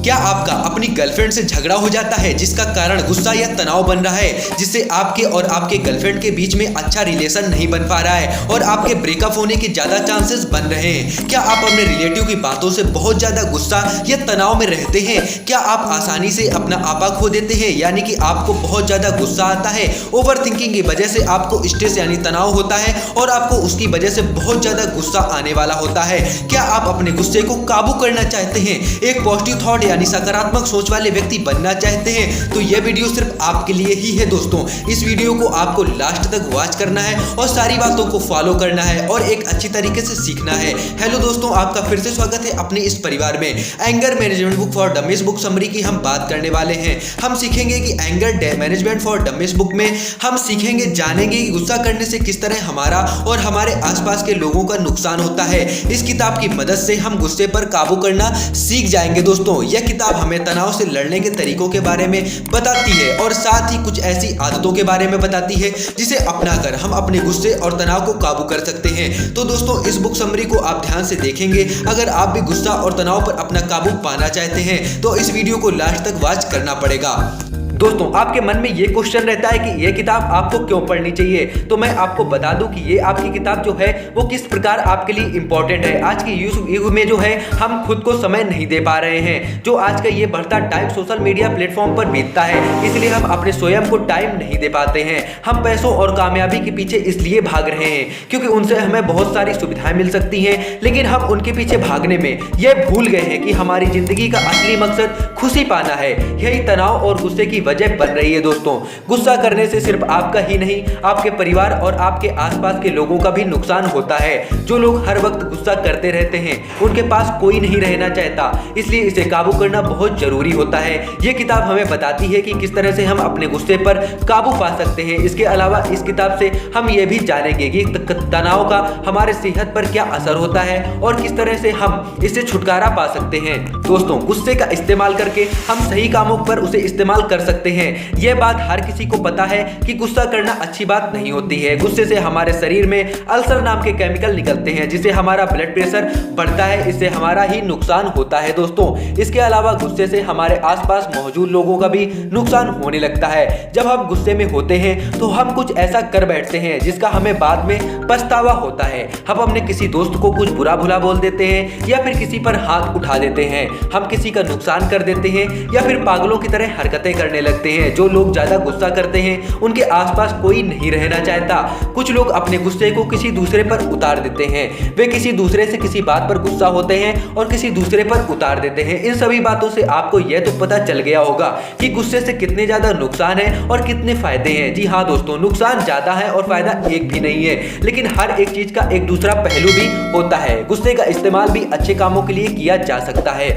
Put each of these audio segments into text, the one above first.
क्या आपका अपनी गर्लफ्रेंड से झगड़ा हो जाता है जिसका कारण गुस्सा या तनाव बन रहा है, जिससे आपके और आपके गर्लफ्रेंड के बीच में अच्छा रिलेशन नहीं बन पा रहा है और आपके ब्रेकअप होने के ज्यादा चांसेस बन रहे हैं? क्या आप अपने रिलेटिव की बातों से बहुत ज्यादा गुस्सा या तनाव में रहते हैं? क्या आप आसानी से अपना आपा खो देते हैं, यानी कि आपको बहुत ज्यादा गुस्सा आता है? ओवर थिंकिंग की वजह से आपको स्ट्रेस यानी तनाव होता है और आपको उसकी वजह से बहुत ज्यादा गुस्सा आने वाला होता है। क्या आप अपने गुस्से को काबू करना चाहते हैं, एक पॉजिटिव थॉट यानी सकारात्मक सोच वाले व्यक्ति बनना चाहते हैं? तो यह वीडियो सिर्फ आपके लिए ही है दोस्तों। इस वीडियो को आपको लास्ट तक वॉच करना है और सारी बातों को फॉलो करना है और एक अच्छी तरीके से सीखना है। हेलो दोस्तों, आपका फिर से स्वागत है अपने इस परिवार में। Anger management book for dummies book summary की हम बात करने वाले हैं। हम सीखेंगे कि anger management for dummies book में हम सीखेंगे, जानेंगे कि गुस्सा करने से किस तरह हमारा और हमारे आसपास के लोगों का नुकसान होता है। इस किताब की मदद से हम गुस्से पर काबू करना सीख जाएंगे दोस्तों। यह किताब हमें तनाव से लड़ने के तरीकों के बारे में बताती है और साथ ही कुछ ऐसी आदतों के बारे में बताती है जिसे अपनाकर हम अपने गुस्से और तनाव को काबू कर सकते हैं। तो दोस्तों, इस बुक समरी को आप ध्यान से देखेंगे। अगर आप भी गुस्सा और तनाव पर अपना काबू पाना चाहते हैं तो इस वीडियो को लास्ट तक वॉच करना पड़ेगा। दोस्तों, आपके मन में ये क्वेश्चन रहता है कि ये किताब आपको क्यों पढ़नी चाहिए, तो मैं आपको बता दूं कि ये आपकी किताब जो है वो किस प्रकार आपके लिए इंपॉर्टेंट है। आज के युग में जो है हम खुद को समय नहीं दे पा रहे हैं। जो आज का ये बढ़ता टाइम सोशल मीडिया प्लेटफॉर्म पर बीतता है, इसलिए हम अपने स्वयं को टाइम नहीं दे पाते हैं। हम पैसों और कामयाबी के पीछे इसलिए भाग रहे हैं क्योंकि उनसे हमें बहुत सारी सुविधाएं मिल सकती हैं, लेकिन हम उनके पीछे भागने में यह भूल गए हैं कि हमारी जिंदगी का असली मकसद खुशी पाना है। यही तनाव और गुस्से की वजह बन रही है दोस्तों। गुस्सा करने से सिर्फ आपका ही नहीं, आपके परिवार और आपके आसपास के लोगों का भी नुकसान होता है। जो लोग हर वक्त गुस्सा करते रहते हैं उनके पास कोई नहीं रहना चाहता, इसलिए इसे काबू करना बहुत जरूरी होता है। यह किताब हमें बताती है कि किस तरह से हम अपने गुस्से पर काबू पा सकते हैं। इसके अलावा इस किताब से हम यह भी जानेंगे कि तनाव का हमारे सेहत पर क्या असर होता है और किस तरह से हम इससे छुटकारा पा सकते हैं। दोस्तों, गुस्से का इस्तेमाल करके हम सही कामों पर उसे इस्तेमाल कर सकते हैं। यह बात हर किसी को पता है कि गुस्सा करना अच्छी बात नहीं होती है। गुस्से से हमारे शरीर में अल्सर नाम के केमिकल निकलते हैं जिससे हमारा ब्लड प्रेशर बढ़ता है, इससे हमारा ही नुकसान होता है दोस्तों। इसके अलावा गुस्से से हमारे आसपास मौजूद लोगों का भी नुकसान होने लगता है। जब हम गुस्से में होते हैं तो हम कुछ ऐसा कर बैठते हैं जिसका हमें बाद में पछतावा होता है। हम अपने किसी दोस्त को कुछ बुरा भला बोल देते हैं या फिर किसी पर हाथ उठा देते हैं। हम किसी का नुकसान कर देते हैं या फिर पागलों की तरह हरकतें करने लगते हैं। जो लोग ज्यादा गुस्सा करते हैं उनके आसपास कोई नहीं रहना चाहता। कुछ लोग अपने गुस्से को किसी दूसरे पर उतार देते हैं। वे किसी दूसरे से किसी बात पर गुस्सा होते हैं और किसी दूसरे पर उतार देते हैं। इन सभी बातों से आपको यह तो पता चल गया होगा कि गुस्से से कितने ज्यादा नुकसान है और कितने फायदे हैं। जी हाँ दोस्तों, नुकसान ज्यादा है और फायदा एक भी नहीं है, लेकिन हर एक चीज का एक दूसरा पहलू भी होता है। गुस्से का इस्तेमाल भी अच्छे कामों के लिए किया जा सकता है।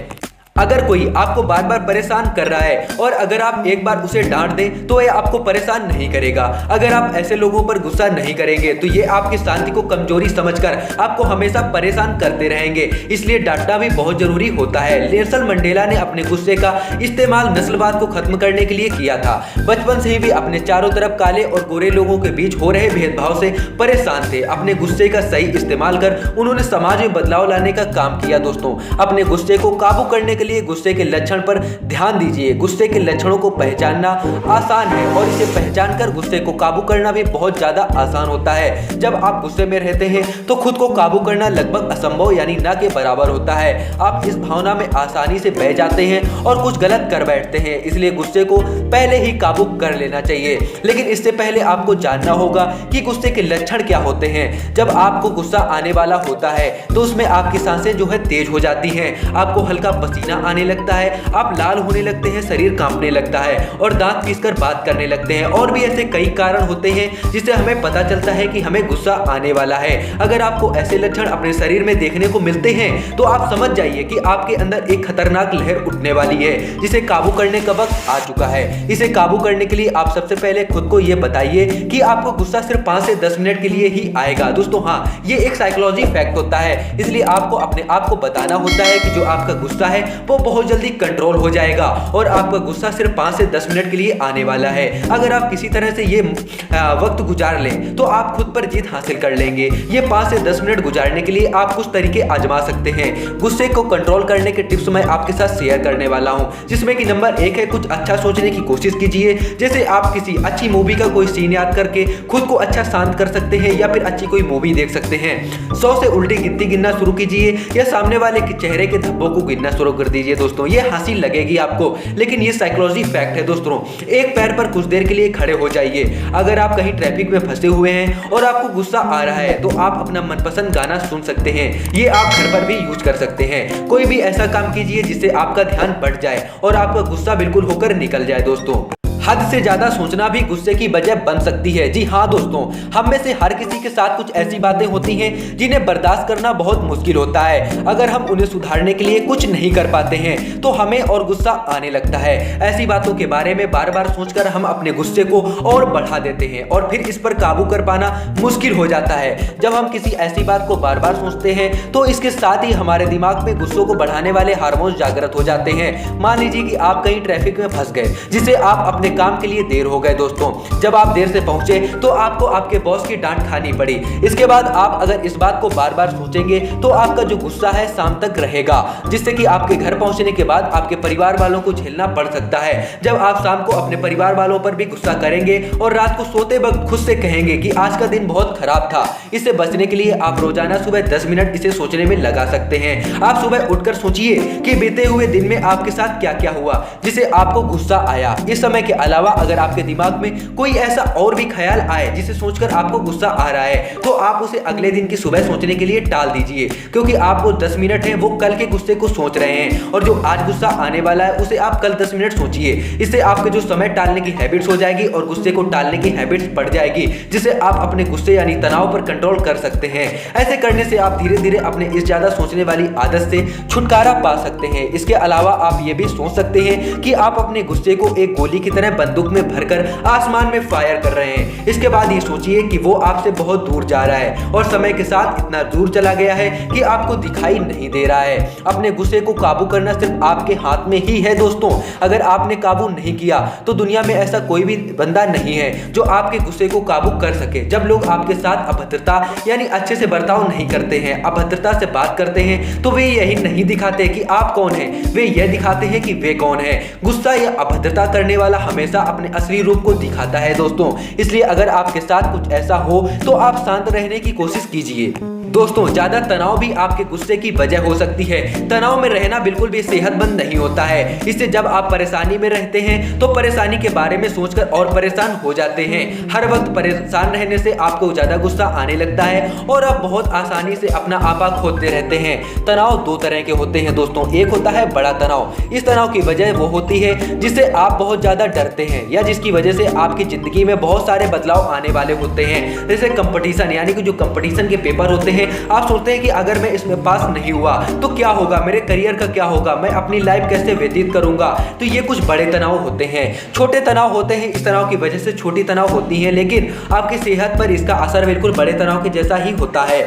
अगर कोई आपको बार बार परेशान कर रहा है और अगर आप एक बार उसे डांट दें तो यह आपको परेशान नहीं करेगा। अगर आप ऐसे लोगों पर गुस्सा नहीं करेंगे तो ये आपकी शांति को कमजोरी समझकर आपको हमेशा परेशान करते रहेंगे। इसलिए डांटना भी बहुत जरूरी होता है। नेल्सन मंडेला ने अपने गुस्से का इस्तेमाल नस्लवाद को खत्म करने के लिए किया था। बचपन से ही अपने चारों तरफ काले और गोरे लोगों के बीच हो रहे भेदभाव से परेशान थे। अपने गुस्से का सही इस्तेमाल कर उन्होंने समाज में बदलाव लाने का काम किया दोस्तों। अपने गुस्से को काबू करने के लिए गुस्से के लक्षण पर ध्यान दीजिए। गुस्से के लक्षणों को पहचानना आसान है और इसे पहचानकर गुस्से को काबू करना भी बहुत ज्यादा आसान होता है। जब आप गुस्से में रहते हैं तो खुद को काबू करना लगभग असंभव यानी ना के बराबर होता है। आप इस भावना में आसानी से बह जाते हैं और कुछ गलत कर बैठते हैं, इसलिए गुस्से को पहले ही काबू कर लेना चाहिए। लेकिन इससे पहले आपको जानना होगा कि गुस्से के लक्षण क्या होते हैं। जब आपको गुस्सा आने वाला होता है तो उसमें आपकी सांसें जो है तेज हो जाती हैं, आपको हल्का पसीना आने लगता है, आप लाल होने लगते हैं, शरीर कांपने लगता है और दांत पीसकर बात करने लगते हैं। और भी ऐसे कई कारण होते हैं जिससे हमें पता चलता है कि हमें गुस्सा आने वाला है। अगर आपको ऐसे लक्षण अपने शरीर में देखने को मिलते हैं तो आप समझ जाइए कि आपके अंदर एक खतरनाक लहर उठने वाली है जिसे काबू करने का वक्त आ चुका है। इसे काबू करने के लिए आप सबसे पहले खुद को यह बताइए कि आपको गुस्सा सिर्फ 5 से 10 मिनट के लिए ही आएगा। दोस्तों हाँ, ये एक साइकोलॉजी फैक्ट होता है, इसलिए आपको अपने आप को बताना होता है कि जो आपका गुस्सा है वो बहुत जल्दी कंट्रोल हो जाएगा और आपका गुस्सा सिर्फ 5 से 10 मिनट के लिए आने वाला है। अगर आप किसी तरह से ये वक्त गुजार लें तो आप खुद पर जीत हासिल कर लेंगे। ये 5 से 10 मिनट गुजारने के लिए आप कुछ तरीके आजमा सकते हैं। गुस्से को कंट्रोल करने के टिप्स मैं आपके साथ शेयर करने वाला हूं, जिसमें कि नंबर 1 है कुछ अच्छा सोचने की कोशिश कीजिए। जैसे आप किसी अच्छी मूवी का कोई सीन याद करके खुद को अच्छा शांत कर सकते हैं या फिर अच्छी कोई मूवी देख सकते हैं। 100 से उल्टी गिनती गिनना शुरू कीजिए या सामने वाले के चेहरे के धब्बों को गिनना शुरू कर दीजिए। दोस्तों ये हंसी लगेगी आपको, लेकिन ये साइकोलॉजी फैक्ट है। दोस्तों एक पैर पर कुछ देर के लिए खड़े हो जाइए। अगर आप कहीं ट्रैफिक में फंसे हुए हैं और आपको गुस्सा आ रहा है तो आप अपना मनपसंद गाना सुन सकते हैं। ये आप घर पर भी यूज कर सकते हैं। कोई भी ऐसा काम कीजिए जिससे आपका ध्यान बढ़ जाए और आपका गुस्सा बिल्कुल होकर निकल जाए। दोस्तों हद से ज्यादा सोचना भी गुस्से की वजह बन सकती है। जी हाँ दोस्तों, हम में से हर किसी के साथ कुछ ऐसी बातें होती हैं जिन्हें बर्दाश्त करना बहुत मुश्किल होता है। अगर हम उन्हें सुधारने के लिए कुछ नहीं कर पाते हैं तो हमें और गुस्सा आने लगता है। ऐसी बातों के बारे में बार बार सोचकर हम अपने गुस्से को और बढ़ा देते हैं और फिर इस पर काबू कर पाना मुश्किल हो जाता है। जब हम किसी ऐसी बात को बार बार सोचते हैं तो इसके साथ ही हमारे दिमाग में गुस्सों को बढ़ाने वाले हार्मोन्स जागृत हो जाते हैं। मान लीजिए कि आप कहीं ट्रैफिक में फंस गए जिससे आप अपने काम के लिए देर हो गए। दोस्तों जब आप देर से पहुंचे तो आपको आपके बॉस की डांट खानी पड़ी। इसके बाद आप अगर इस बात को बार बार सोचेंगे तो आपका जो गुस्सा है शाम तक रहेगा, जिससे कि आपके घर पहुंचने के बाद आपके परिवार वालों को झेलना पड़ सकता है। जब आप शाम को अपने परिवार वालों पर भी गुस्सा करेंगे और रात को सोते वक्त खुद से कहेंगे कि आज का दिन बहुत खराब था। इससे बचने के लिए आप रोजाना सुबह 10 मिनट इसे सोचने में लगा सकते हैं। आप सुबह उठकर सोचिए कि बीते हुए दिन में आपके साथ क्या क्या हुआ जिसे आपको गुस्सा आया। इस समय के अलावा अगर आपके दिमाग में कोई ऐसा और भी ख्याल आए जिसे सोचकर आपको गुस्सा आ रहा है तो आप उसे अगले दिन की सुबह सोचने के लिए टाल दीजिए, क्योंकि आप वो 10 मिनट है वो कल के गुस्से को सोच रहे हैं और जो आज गुस्सा आने वाला है उसे आप कल 10 मिनट सोचिए। इससे आपके जो समय टालने की हैबिट्स हो जाएगी और गुस्से को टालने की हैबिट्स बढ़ जाएगी, जिससे आप अपने गुस्से यानी तनाव पर कंट्रोल कर सकते हैं। ऐसे करने से आप धीरे धीरे अपने इस ज्यादा सोचने वाली आदत से छुटकारा पा सकते हैं। इसके अलावा आप ये भी सोच सकते हैं कि आप अपने गुस्से को एक गोली की तरह बंदूक में भरकर आसमान में फायर कर रहे हैं। इसके बाद ये सोचिए कि वो आपसे बहुत दूर जा रहा है और समय के साथ इतना दूर चला गया है कि आपको दिखाई नहीं दे रहा है। अपने गुस्से को काबू करना सिर्फ आपके हाथ में ही है। दोस्तों अगर आपने काबू नहीं किया तो दुनिया में ऐसा कोई भी बंदा नहीं है जो आपके गुस्से को काबू कर सके। जब लोग आपके साथ अभद्रता यानी अच्छे से बर्ताव नहीं करते हैं, अभद्रता से बात करते हैं, तो वे यही नहीं दिखाते कि आप कौन हैं, वे यह दिखाते हैं कि वे कौन है। गुस्सा या अभद्रता करने वाला हमेशा अपने असली रूप को दिखाता है। दोस्तों इसलिए अगर आपके साथ कुछ ऐसा हो तो आप शांत रहने की कोशिश कीजिए। दोस्तों ज्यादा तनाव भी आपके गुस्से की वजह हो सकती है। तनाव में रहना बिल्कुल भी सेहतमंद नहीं होता है। इससे जब आप परेशानी में रहते हैं तो परेशानी के बारे में सोचकर और परेशान हो जाते हैं। हर वक्त परेशान रहने से आपको ज्यादा गुस्सा आने लगता है और आप बहुत आसानी से अपना आपा खोते रहते हैं। तनाव दो तरह के होते हैं दोस्तों, एक होता है बड़ा तनाव। इस तनाव की वजह वो होती है जिससे आप बहुत ज्यादा डरते हैं या जिसकी वजह से आपकी जिंदगी में बहुत सारे बदलाव आने वाले होते हैं। जैसे कंपटीशन, यानी कि जो कंपटीशन के पेपर होते हैं, आप सोचते हैं कि अगर मैं इसमें पास नहीं हुआ तो क्या होगा, मेरे करियर का क्या होगा, मैं अपनी लाइफ कैसे व्यतीत करूंगा। तो ये कुछ बड़े तनाव होते हैं। छोटे तनाव होते हैं, इस तनाव की वजह से छोटी तनाव होती है, लेकिन आपकी सेहत पर इसका असर बिल्कुल बड़े तनाव के जैसा ही होता है।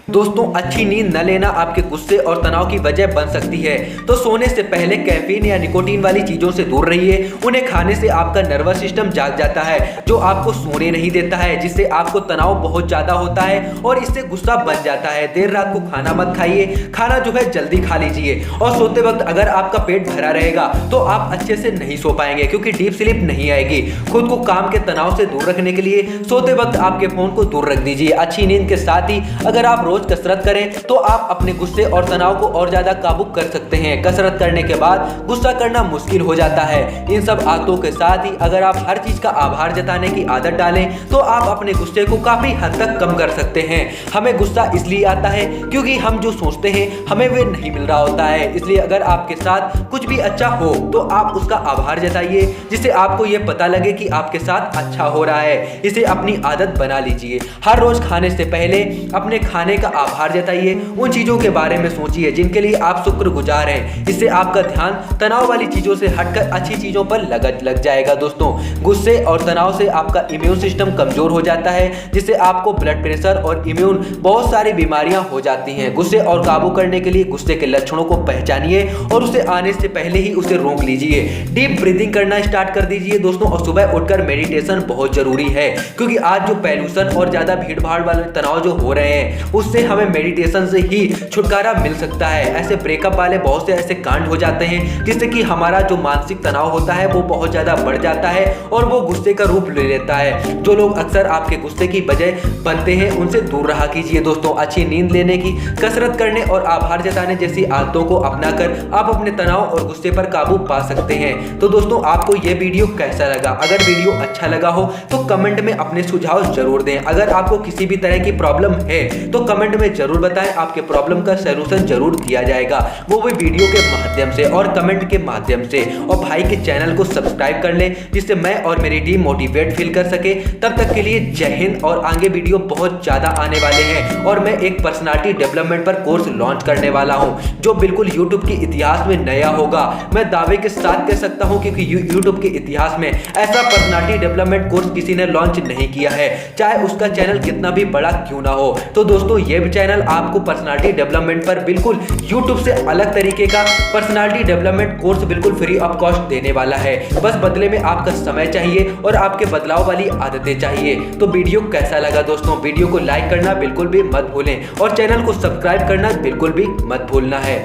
दोस्तों अच्छी नींद न लेना आपके गुस्से और तनाव की वजह बन सकती है। तो सोने से पहले कैफीन या निकोटीन वाली चीजों से दूर रहिए। उन्हें खाने से आपका नर्वस सिस्टम जाग जाता है जो आपको सोने नहीं देता है, जिससे आपको तनाव बहुत ज्यादा होता है और इससे गुस्सा बन जाता है। देर रात को खाना मत खाइए, खाना जो है जल्दी खा लीजिए। और सोते वक्त अगर आपका पेट भरा रहेगा तो आप अच्छे से नहीं सो पाएंगे, क्योंकि डीप स्लीप नहीं आएगी। खुद को काम के तनाव से दूर रखने के लिए सोते वक्त आपके फोन को दूर रख दीजिए। अच्छी नींद के साथ ही अगर आप रोज कसरत करें तो आप अपने गुस्से और तनाव को और ज्यादा काबू कर सकते हैं। कसरत करने के बाद गुस्सा करना मुश्किल हो जाता है। इन सब आदतों के साथ ही अगर आप हर चीज का आभार जताने की आदत डालें तो आप अपने गुस्से को काफी हद तक कम कर सकते हैं। हमें गुस्सा इसलिए आता है क्योंकि हम जो सोचते हैं हमें वे नहीं मिल रहा होता है। इसलिए अगर आपके साथ कुछ भी अच्छा हो तो आप उसका आभार जताइए, जिससे आपको यह पता लगे कि आपके साथ अच्छा हो रहा है। इसे अपनी आदत बना लीजिए। हर रोज खाने से पहले अपने खाने का आभार जताइए, उन चीजों के बारे में सोचिए जिनके लिए आप शुक्रगुजार हैं। इससे आपका ध्यान तनाव वाली चीजों से हटकर अच्छी चीजों पर लग जाएगा। दोस्तों, गुस्से और तनाव से आपका इम्यून सिस्टम कमजोर हो जाता है, जिससे आपको ब्लड प्रेशर और इम्यून बहुत सारी बीमारियां हो जाती हैं। गुस्से और काबू करने के लिए गुस्से के लक्षणों को पहचानिए और उसे आने से पहले ही उसे रोक लीजिए। डीप ब्रीदिंग करना स्टार्ट कर दीजिए दोस्तों, और सुबह उठकर मेडिटेशन बहुत जरूरी है, क्योंकि आज जो पॉल्यूशन और ज्यादा भीड़ भाड़ वाले तनाव जो हो रहे हैं उससे हमें मेडिटेशन से ही छुटकारा मिल सकता है। ऐसे ब्रेकअप वाले बहुत से ऐसे कांड हो जाते हैं जिससे कि हमारा जो मानसिक तनाव होता है वो बहुत ज्यादा बढ़ जाता है और वो गुस्से का रूप ले लेता है। जो लोग अक्सर आपके गुस्से की वजह बनते हैं उनसे दूर रहा कीजिए दोस्तों। अच्छी नींद लेने की, कसरत करने और आभार जताने जैसी आदतों को अपनाकर आप अपने तनाव और गुस्से पर काबू पा सकते हैं। तो दोस्तों, आपको यह वीडियो कैसा लगा? अगर वीडियो अच्छा लगा हो तो कमेंट में अपने सुझाव जरूर दें। अगर आपको किसी भी तरह की प्रॉब्लम है तो कमेंट में जरूर बताएं, आपके प्रॉब्लम का सलूशन जरूर दिया जाएगा, वो भी वीडियो के माध्यम से और कमेंट के माध्यम से। और भाई के चैनल को सब्सक्राइब कर लें जिससे मैं और मेरी टीम मोटिवेट फील कर सके। तब तक के लिए जय हिंद। और आगे वीडियो बहुत ज्यादा आने वाले हैं और मैं एक पर्सनालिटी डेवलपमेंट पर कोर्स लॉन्च करने वाला हूं जो बिल्कुल यूट्यूब के इतिहास में नया होगा। मैं दावे के साथ कह सकता हूं क्योंकि यूट्यूब के इतिहास में ऐसा पर्सनालिटी डेवलपमेंट कोर्स किसी ने लॉन्च नहीं किया है, चाहे उसका चैनल कितना भी बड़ा क्यों ना हो। तो दोस्तों, ये चैनल आपको पर्सनालिटी डेवलपमेंट पर बिल्कुल यूट्यूब से अलग तरीके का पर्सनालिटी डेवलपमेंट कोर्स बिल्कुल फ्री ऑफ कॉस्ट देने वाला है। बस बदले में आपका समय चाहिए और आपके बदलाव वाली आदतें चाहिए। तो वीडियो कैसा लगा दोस्तों? वीडियो को लाइक करना बिल्कुल भी मत भूलें और चैनल को सब्सक्राइब करना बिल्कुल भी मत भूलना है।